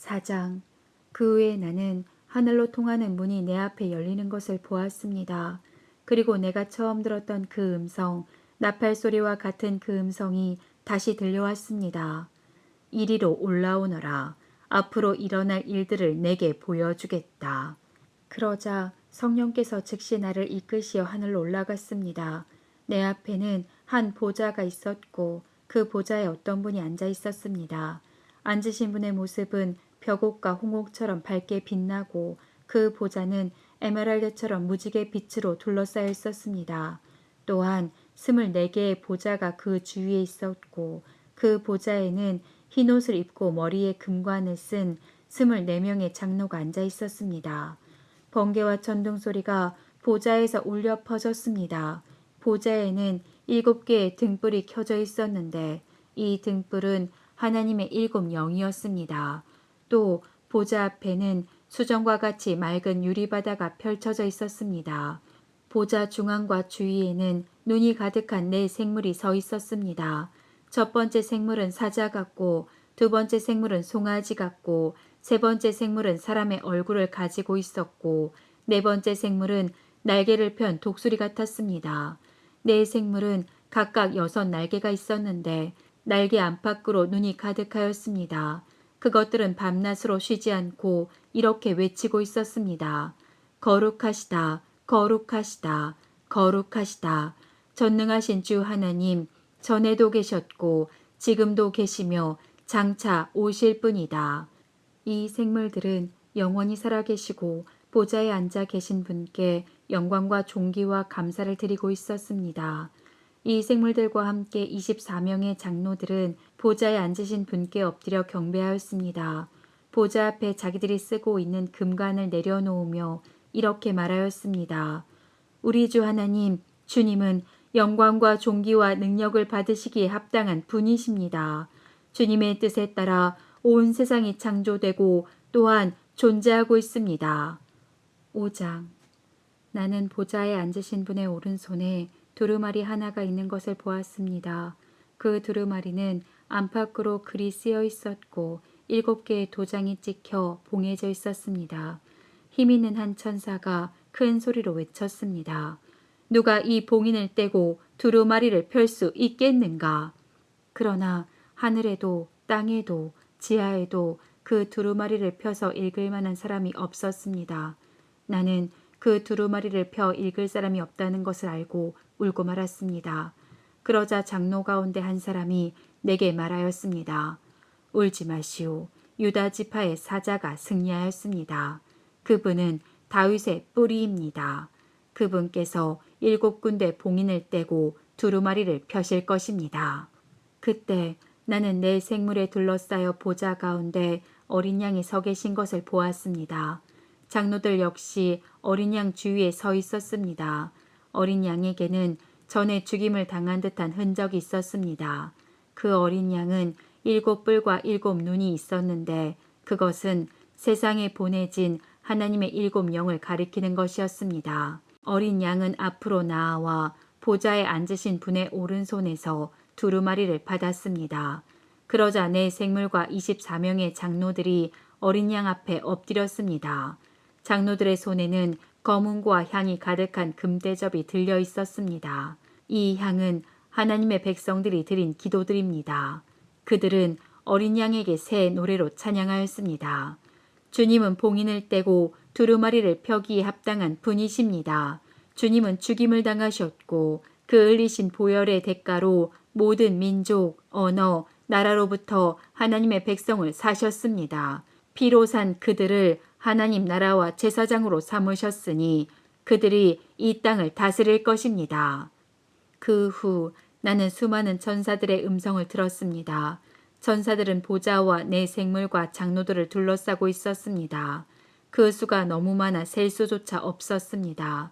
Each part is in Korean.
4장. 그 후에 나는 하늘로 통하는 문이 내 앞에 열리는 것을 보았습니다. 그리고 내가 처음 들었던 그 음성, 나팔 소리와 같은 그 음성이 다시 들려왔습니다. 이리로 올라오너라. 앞으로 일어날 일들을 내게 보여주겠다. 그러자 성령께서 즉시 나를 이끄시어 하늘로 올라갔습니다. 내 앞에는 한 보좌가 있었고 그 보좌에 어떤 분이 앉아 있었습니다. 앉으신 분의 모습은 벽옥과 홍옥처럼 밝게 빛나고 그 보좌는 에메랄드처럼 무지개 빛으로 둘러싸여 있었습니다. 또한 24개의 보좌가 그 주위에 있었고 그 보좌에는 흰옷을 입고 머리에 금관을 쓴 24명의 장로가 앉아 있었습니다. 번개와 천둥 소리가 보좌에서 울려 퍼졌습니다. 보좌에는 7개의 등불이 켜져 있었는데 이 등불은 하나님의 7 영이었습니다. 또 보좌 앞에는 수정과 같이 맑은 유리바다가 펼쳐져 있었습니다. 보좌 중앙과 주위에는 눈이 가득한 4 생물이 서 있었습니다. 첫 번째 생물은 사자 같고 두 번째 생물은 송아지 같고 세 번째 생물은 사람의 얼굴을 가지고 있었고 네 번째 생물은 날개를 편 독수리 같았습니다. 4 생물은 각각 6 날개가 있었는데 날개 안팎으로 눈이 가득하였습니다. 그것들은 밤낮으로 쉬지 않고 이렇게 외치고 있었습니다. 거룩하시다, 거룩하시다, 거룩하시다. 전능하신 주 하나님, 전에도 계셨고 지금도 계시며 장차 오실 분이다. 이 생물들은 영원히 살아계시고 보좌에 앉아 계신 분께 영광과 존귀와 감사를 드리고 있었습니다. 이 생물들과 함께 24명의 장로들은 보좌에 앉으신 분께 엎드려 경배하였습니다. 보좌 앞에 자기들이 쓰고 있는 금관을 내려놓으며 이렇게 말하였습니다. 우리 주 하나님, 주님은 영광과 존귀와 능력을 받으시기에 합당한 분이십니다. 주님의 뜻에 따라 온 세상이 창조되고 또한 존재하고 있습니다. 5장. 나는 보좌에 앉으신 분의 오른손에 두루마리 하나가 있는 것을 보았습니다. 그 두루마리는 안팎으로 글이 쓰여 있었고 7개의 도장이 찍혀 봉해져 있었습니다. 힘있는 한 천사가 큰 소리로 외쳤습니다. 누가 이 봉인을 떼고 두루마리를 펼 수 있겠는가? 그러나 하늘에도 땅에도 지하에도 그 두루마리를 펴서 읽을 만한 사람이 없었습니다. 나는 그 두루마리를 펴 읽을 사람이 없다는 것을 알고 울고 말았습니다. 그러자 장로 가운데 한 사람이 내게 말하였습니다. 울지 마시오. 유다 지파의 사자가 승리하였습니다. 그분은 다윗의 뿌리입니다. 그분께서 7군데 봉인을 떼고 두루마리를 펴실 것입니다. 그때 나는 내 생물에 둘러싸여 보좌 가운데 어린 양이 서 계신 것을 보았습니다. 장로들 역시 어린 양 주위에 서 있었습니다. 어린 양에게는 전에 죽임을 당한 듯한 흔적이 있었습니다. 그 어린 양은 7뿔과 7눈이 있었는데 그것은 세상에 보내진 하나님의 7 영을 가리키는 것이었습니다. 어린 양은 앞으로 나아와 보좌에 앉으신 분의 오른손에서 두루마리를 받았습니다. 그러자 내 생물과 24명의 장로들이 어린 양 앞에 엎드렸습니다. 장로들의 손에는 검은고와 향이 가득한 금대접이 들려 있었습니다. 이 향은 하나님의 백성들이 드린 기도들입니다. 그들은 어린 양에게 새 노래로 찬양하였습니다. 주님은 봉인을 떼고 두루마리를 펴기에 합당한 분이십니다. 주님은 죽임을 당하셨고 그 흘리신 보혈의 대가로 모든 민족, 언어, 나라로부터 하나님의 백성을 사셨습니다. 피로 산 그들을 하나님 나라와 제사장으로 삼으셨으니 그들이 이 땅을 다스릴 것입니다. 그 후 나는 수많은 천사들의 음성을 들었습니다. 천사들은 보좌와 내 생물과 장로들을 둘러싸고 있었습니다. 그 수가 너무 많아 셀 수조차 없었습니다.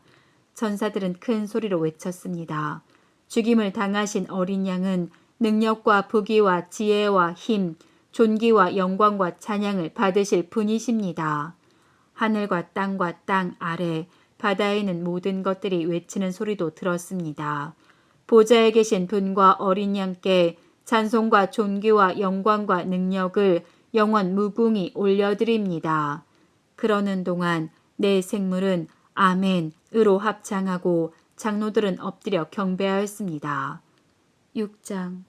천사들은 큰 소리로 외쳤습니다. 죽임을 당하신 어린 양은 능력과 부귀와 지혜와 힘, 존귀와 영광과 찬양을 받으실 분이십니다. 하늘과 땅과 땅 아래, 바다에 있는 모든 것들이 외치는 소리도 들었습니다. 보좌에 계신 분과 어린 양께 찬송과 존귀와 영광과 능력을 영원 무궁히 올려드립니다. 그러는 동안 내 생물은 아멘으로 합창하고 장로들은 엎드려 경배하였습니다. 6장.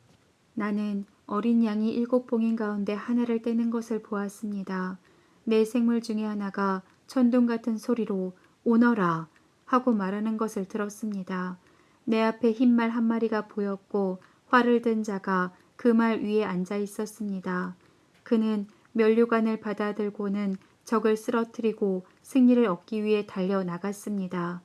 나는 어린 양이 7봉인 가운데 하나를 떼는 것을 보았습니다. 내 생물 중에 하나가 천둥 같은 소리로 오너라 하고 말하는 것을 들었습니다. 내 앞에 흰말 한 마리가 보였고 활을 든 자가 그 말 위에 앉아 있었습니다. 그는 면류관을 받아들고는 적을 쓰러뜨리고 승리를 얻기 위해 달려 나갔습니다.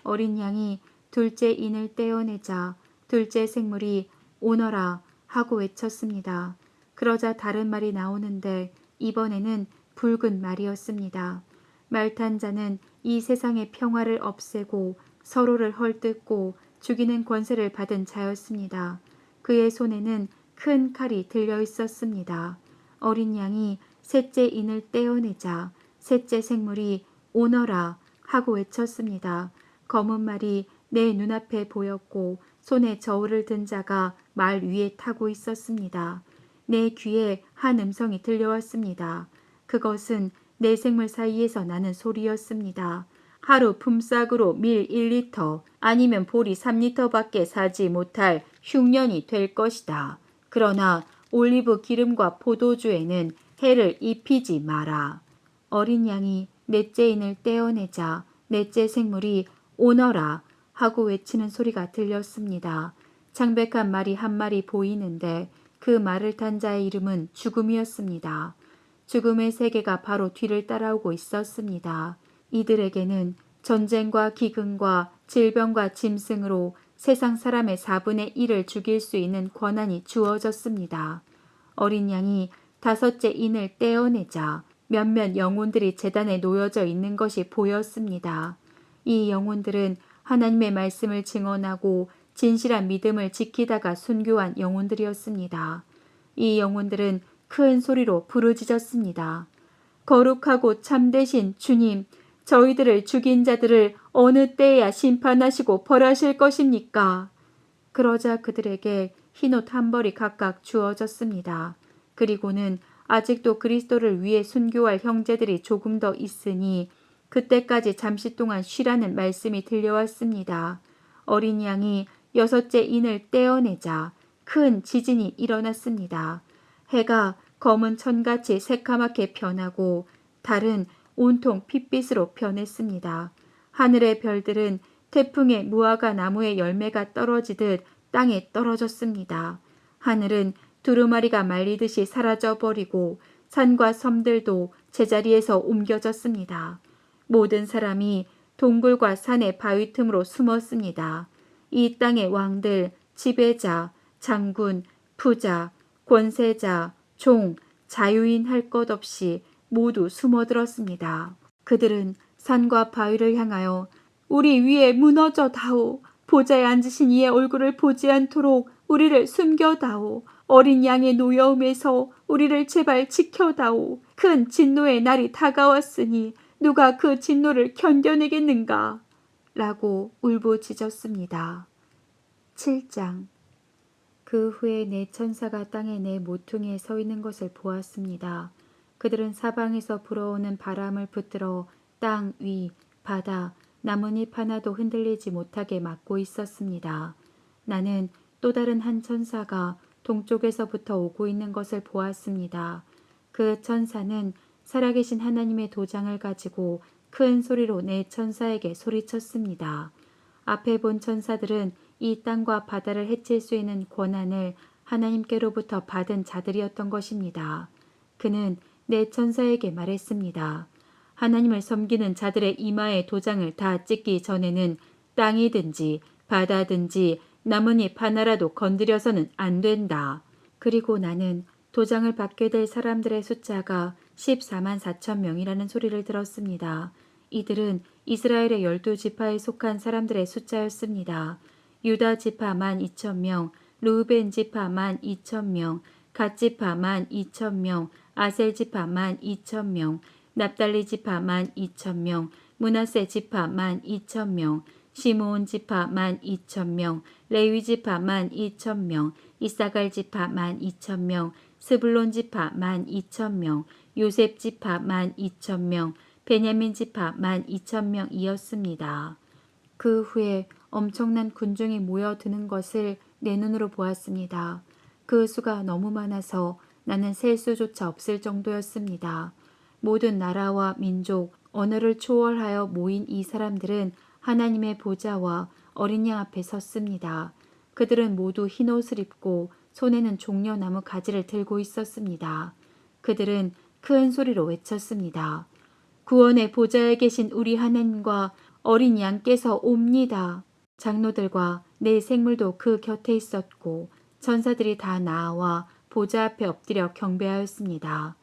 어린 양이 둘째 인을 떼어내자 둘째 생물이 오너라 하고 외쳤습니다. 그러자 다른 말이 나오는데 이번에는 붉은 말이었습니다. 말 탄 자는 이 세상의 평화를 없애고 서로를 헐뜯고 죽이는 권세를 받은 자였습니다. 그의 손에는 큰 칼이 들려 있었습니다. 어린 양이 셋째 인을 떼어내자 셋째 생물이 오너라 하고 외쳤습니다. 검은 말이 내 눈앞에 보였고 손에 저울을 든 자가 말 위에 타고 있었습니다. 내 귀에 한 음성이 들려왔습니다. 그것은 내 생물 사이에서 나는 소리였습니다. 하루 품삯으로 밀 1리터 아니면 보리 3리터밖에 사지 못할 흉년이 될 것이다. 그러나 올리브 기름과 포도주에는 해를 입히지 마라. 어린 양이 넷째 인을 떼어내자 넷째 생물이 오너라 하고 외치는 소리가 들렸습니다. 창백한 말이 한 마리 보이는데 그 말을 탄 자의 이름은 죽음이었습니다. 죽음의 세계가 바로 뒤를 따라오고 있었습니다. 이들에게는 전쟁과 기근과 질병과 짐승으로 세상 사람의 4분의 1을 죽일 수 있는 권한이 주어졌습니다. 어린 양이 다섯째 인을 떼어내자 몇몇 영혼들이 제단에 놓여져 있는 것이 보였습니다. 이 영혼들은 하나님의 말씀을 증언하고 진실한 믿음을 지키다가 순교한 영혼들이었습니다. 이 영혼들은 큰 소리로 부르짖었습니다. 거룩하고 참되신 주님, 저희들을 죽인 자들을 어느 때에야 심판하시고 벌하실 것입니까? 그러자 그들에게 흰옷 한 벌이 각각 주어졌습니다. 그리고는 아직도 그리스도를 위해 순교할 형제들이 조금 더 있으니 그때까지 잠시 동안 쉬라는 말씀이 들려왔습니다. 어린 양이 여섯째 인을 떼어내자 큰 지진이 일어났습니다. 해가 검은 천같이 새카맣게 변하고 달은 온통 핏빛으로 변했습니다. 하늘의 별들은 태풍에 무화과 나무의 열매가 떨어지듯 땅에 떨어졌습니다. 하늘은 두루마리가 말리듯이 사라져버리고 산과 섬들도 제자리에서 옮겨졌습니다. 모든 사람이 동굴과 산의 바위 틈으로 숨었습니다. 이 땅의 왕들, 지배자, 장군, 부자, 권세자, 종, 자유인 할 것 없이 모두 숨어들었습니다. 그들은 산과 바위를 향하여 우리 위에 무너져 다오. 보좌에 앉으신 이의 얼굴을 보지 않도록 우리를 숨겨다오. 어린 양의 노여움에서 우리를 제발 지켜다오. 큰 진노의 날이 다가왔으니 누가 그 진노를 견뎌내겠는가? 라고 울부짖었습니다. 7장. 그 후에 네 천사가 땅의 네 모퉁이에 서 있는 것을 보았습니다. 그들은 사방에서 불어오는 바람을 붙들어 땅 위, 바다, 나뭇잎 하나도 흔들리지 못하게 막고 있었습니다. 나는 또 다른 한 천사가 동쪽에서부터 오고 있는 것을 보았습니다. 그 천사는 살아계신 하나님의 도장을 가지고 큰 소리로 네 천사에게 소리쳤습니다. 앞에 본 천사들은 이 땅과 바다를 해칠 수 있는 권한을 하나님께로부터 받은 자들이었던 것입니다. 그는 네 천사에게 말했습니다. 하나님을 섬기는 자들의 이마에 도장을 다 찍기 전에는 땅이든지 바다든지 나뭇잎 하나라도 건드려서는 안 된다. 그리고 나는 도장을 받게 될 사람들의 숫자가 14만 4천 명이라는 소리를 들었습니다. 이들은 이스라엘의 12지파에 속한 사람들의 숫자였습니다. 유다 지파 12,000명, 르우벤 지파 12,000명, 갓 지파 12,000명, 아셀 지파 12,000명, 납달리 지파 12,000명, 므낫세 지파 12,000명, 시므온 지파 12,000명, 레위 지파 12,000명, 이사갈 지파 12,000명, 스불론 지파 12,000명, 요셉 지파 12,000명, 베냐민 지파 12,000명이었습니다. 그 후에 엄청난 군중이 모여드는 것을 내 눈으로 보았습니다. 그 수가 너무 많아서 나는 셀 수조차 없을 정도였습니다. 모든 나라와 민족, 언어를 초월하여 모인 이 사람들은 하나님의 보좌와 어린 양 앞에 섰습니다. 그들은 모두 흰 옷을 입고 손에는 종려나무 가지를 들고 있었습니다. 그들은 큰 소리로 외쳤습니다. 구원의 보좌에 계신 우리 하나님과 어린 양께서 옵니다. 장로들과 네 생물도 그 곁에 있었고 천사들이 다 나와 보좌 앞에 엎드려 경배하였습니다.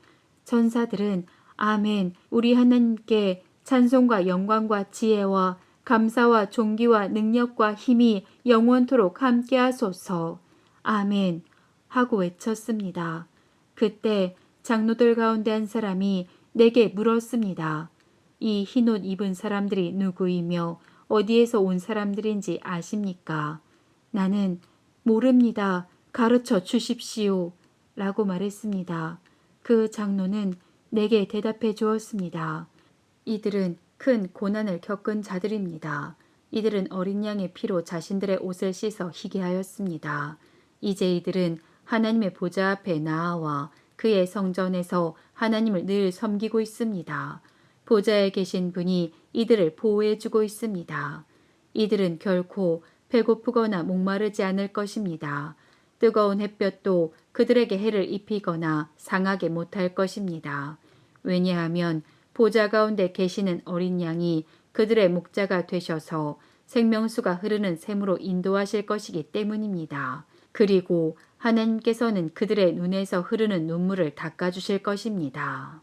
천사들은 아멘, 우리 하나님께 찬송과 영광과 지혜와 감사와 존귀와 능력과 힘이 영원토록 함께하소서. 아멘 하고 외쳤습니다. 그때 장로들 가운데 한 사람이 내게 물었습니다. 이 흰옷 입은 사람들이 누구이며 어디에서 온 사람들인지 아십니까? 나는 모릅니다. 가르쳐 주십시오. 라고 말했습니다. 그 장로는 내게 대답해 주었습니다. 이들은 큰 고난을 겪은 자들입니다. 이들은 어린 양의 피로 자신들의 옷을 씻어 희게 하였습니다. 이제 이들은 하나님의 보좌 앞에 나아와 그의 성전에서 하나님을 늘 섬기고 있습니다. 보좌에 계신 분이 이들을 보호해주고 있습니다. 이들은 결코 배고프거나 목마르지 않을 것입니다. 뜨거운 햇볕도 그들에게 해를 입히거나 상하게 못할 것입니다. 왜냐하면 보좌 가운데 계시는 어린 양이 그들의 목자가 되셔서 생명수가 흐르는 샘으로 인도하실 것이기 때문입니다. 그리고 하나님께서는 그들의 눈에서 흐르는 눈물을 닦아주실 것입니다.